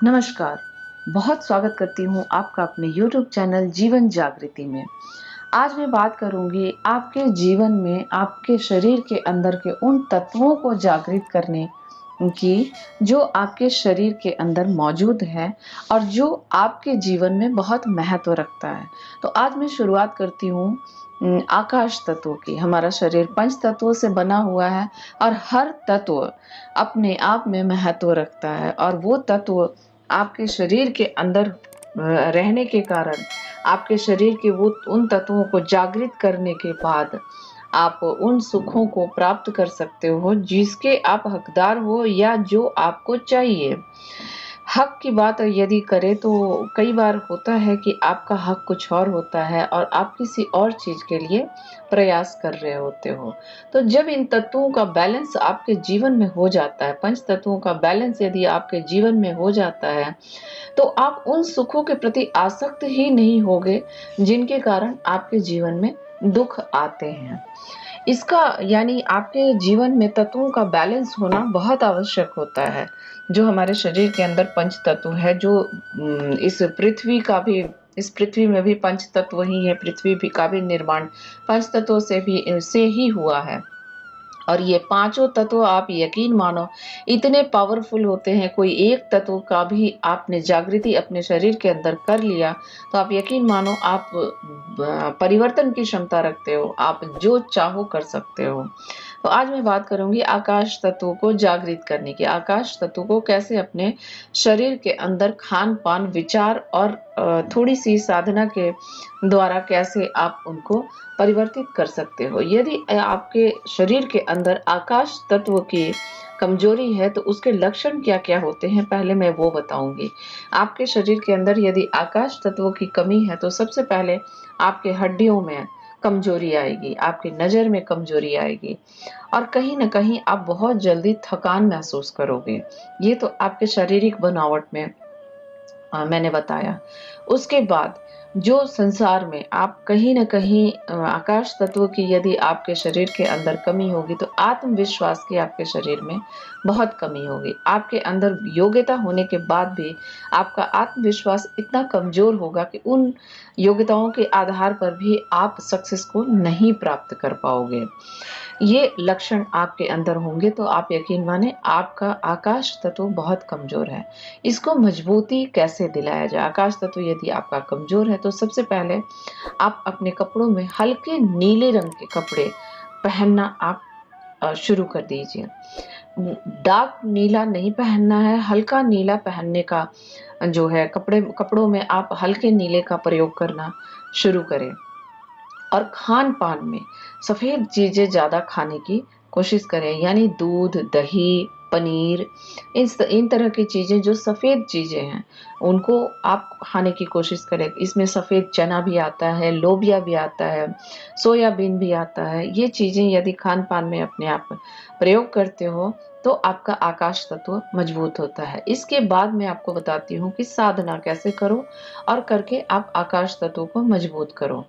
नमस्कार। बहुत स्वागत करती हूँ आपका अपने YouTube चैनल जीवन जागृति में। आज मैं बात करूँगी आपके जीवन में आपके शरीर के अंदर के उन तत्वों को जागृत करने की जो आपके शरीर के अंदर मौजूद है और जो आपके जीवन में बहुत महत्व रखता है। तो आज मैं शुरुआत करती हूँ आकाश तत्व की। हमारा शरीर पंच तत्वों से बना हुआ है और हर तत्व अपने आप में महत्व रखता है और वो तत्व आपके शरीर के अंदर रहने के कारण आपके शरीर के वो उन तत्वों को जागृत करने के बाद आप उन सुखों को प्राप्त कर सकते हो जिसके आप हकदार हो या जो आपको चाहिए। हक की बात यदि करें तो कई बार होता है कि आपका हक कुछ और होता है और आप किसी और चीज के लिए प्रयास कर रहे होते हो। तो जब इन तत्वों का बैलेंस आपके जीवन में हो जाता है, पंच तत्वों का बैलेंस यदि आपके जीवन में हो जाता है, तो आप उन सुखों के प्रति आसक्त ही नहीं होगे जिनके कारण आपके जीवन में दुख आते हैं। इसका यानी आपके जीवन में तत्वों का बैलेंस होना बहुत आवश्यक होता है। जो हमारे शरीर के अंदर पंच तत्व है, जो इस पृथ्वी में भी पंच तत्व ही है, पृथ्वी भी का भी निर्माण पंच तत्वों से ही हुआ है। और ये पांचों तत्व आप यकीन मानो इतने पावरफुल होते हैं, कोई एक तत्व का भी आपने जागृति अपने शरीर के अंदर कर लिया तो आप यकीन मानो आप परिवर्तन की क्षमता रखते हो, आप जो चाहो कर सकते हो। तो आज मैं बात करूंगी आकाश तत्व को जागृत करने की। आकाश तत्व को कैसे अपने शरीर के अंदर खान पान विचार और थोड़ी सी साधना के द्वारा कैसे आप उनको परिवर्तित कर सकते हो। यदि आपके शरीर के अंदर आकाश तत्व की कमजोरी है तो उसके लक्षण क्या क्या होते हैं पहले मैं वो बताऊंगी। आपके शरीर के अंदर यदि आकाश तत्व की कमी है तो सबसे पहले आपके हड्डियों में कमजोरी आएगी, आपकी नजर में कमजोरी आएगी और कहीं ना कहीं आप बहुत जल्दी थकान महसूस करोगे। ये तो आपके शारीरिक बनावट में मैंने बताया। उसके बाद जो संसार में आप कहीं न कहीं आकाश तत्व की यदि आपके शरीर के अंदर कमी होगी तो आत्मविश्वास की आपके शरीर में बहुत कमी होगी। आपके अंदर योग्यता होने के बाद भी आपका आत्मविश्वास इतना कमजोर होगा कि उन योग्यताओं के आधार पर भी आप सक्सेस को नहीं प्राप्त कर पाओगे। ये लक्षण आपके अंदर होंगे तो आप यकीन माने आपका आकाश तत्व बहुत कमजोर है। इसको मजबूती कैसे दिलाया जाए? आकाश तत्व यदि आपका कमजोर है तो सबसे पहले आप अपने कपड़ों में हल्के नीले रंग के कपड़े पहनना आप शुरू कर दीजिए। डार्क नीला नहीं पहनना है, हल्का नीला पहनने का जो है कपड़ों में आप हल्के नीले का प्रयोग करना शुरू करें। और खान पान में सफेद चीजें ज्यादा खाने की कोशिश करें, यानी दूध दही पनीर इन तरह की चीजें जो सफेद चीजें हैं उनको आप खाने की कोशिश करें। इसमें सफेद चना भी आता है, लोबिया भी आता है, सोयाबीन भी आता है। ये चीजें यदि खान पान में अपने आप प्रयोग करते हो तो आपका आकाश तत्व मजबूत होता है। इसके बाद मैं आपको बताती हूँ कि साधना कैसे करो और करके आप आकाश तत्व को मजबूत करो।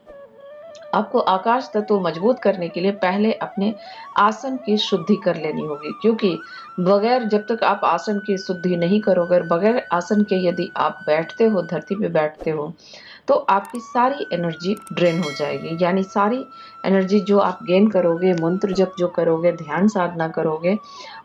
आपको आकाश तत्व मजबूत करने के लिए पहले अपने आसन की शुद्धि कर लेनी होगी, क्योंकि बगैर जब तक आप आसन की शुद्धि नहीं करोगे, बगैर आसन के यदि आप बैठते हो, धरती पे बैठते हो तो आपकी सारी एनर्जी ड्रेन हो जाएगी। यानी सारी एनर्जी जो आप गेन करोगे, मंत्र जप जो करोगे, ध्यान साधना करोगे,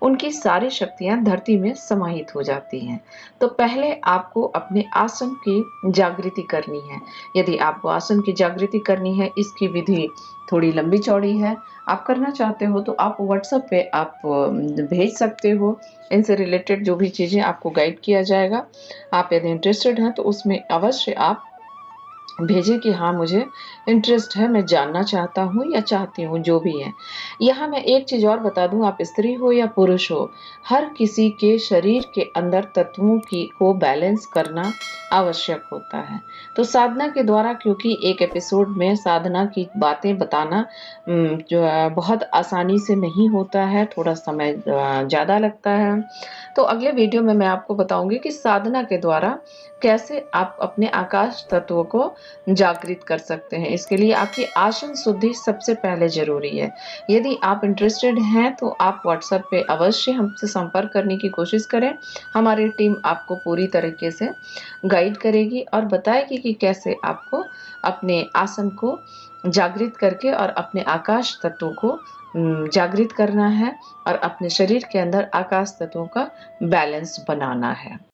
उनकी सारी शक्तियां धरती में समाहित हो जाती हैं। तो पहले आपको अपने आसन की जागृति करनी है। यदि आपको आसन की जागृति करनी है, इसकी विधि थोड़ी लंबी चौड़ी है। आप करना चाहते हो तो आप व्हाट्सएप पे आप भेज सकते हो। इनसे रिलेटेड जो भी चीज़ें आपको गाइड किया जाएगा। आप यदि इंटरेस्टेड हैं तो उसमें अवश्य आप भेजें कि हाँ मुझे इंटरेस्ट है, मैं जानना चाहता हूँ या चाहती हूँ, जो भी है। यहाँ मैं एक चीज और बता दूं, आप स्त्री हो या पुरुष हो, हर किसी के शरीर के अंदर तत्वों की को बैलेंस करना आवश्यक होता है। तो साधना के द्वारा, क्योंकि एक एपिसोड में साधना की बातें बताना जो है बहुत आसानी से नहीं होता है, थोड़ा समय ज्यादा लगता है। तो अगले वीडियो में मैं आपको बताऊंगी कि साधना के द्वारा कैसे आप अपने आकाश तत्व को जागृत कर सकते हैं। इसके लिए आपकी आसन शुद्धि सबसे पहले ज़रूरी है। यदि आप इंटरेस्टेड हैं तो आप व्हाट्सएप पे अवश्य हमसे संपर्क करने की कोशिश करें। हमारी टीम आपको पूरी तरीके से गाइड करेगी और बताएगी कि कैसे आपको अपने आसन को जागृत करके और अपने आकाश तत्वों को जागृत करना है और अपने शरीर के अंदर आकाश तत्वों का बैलेंस बनाना है।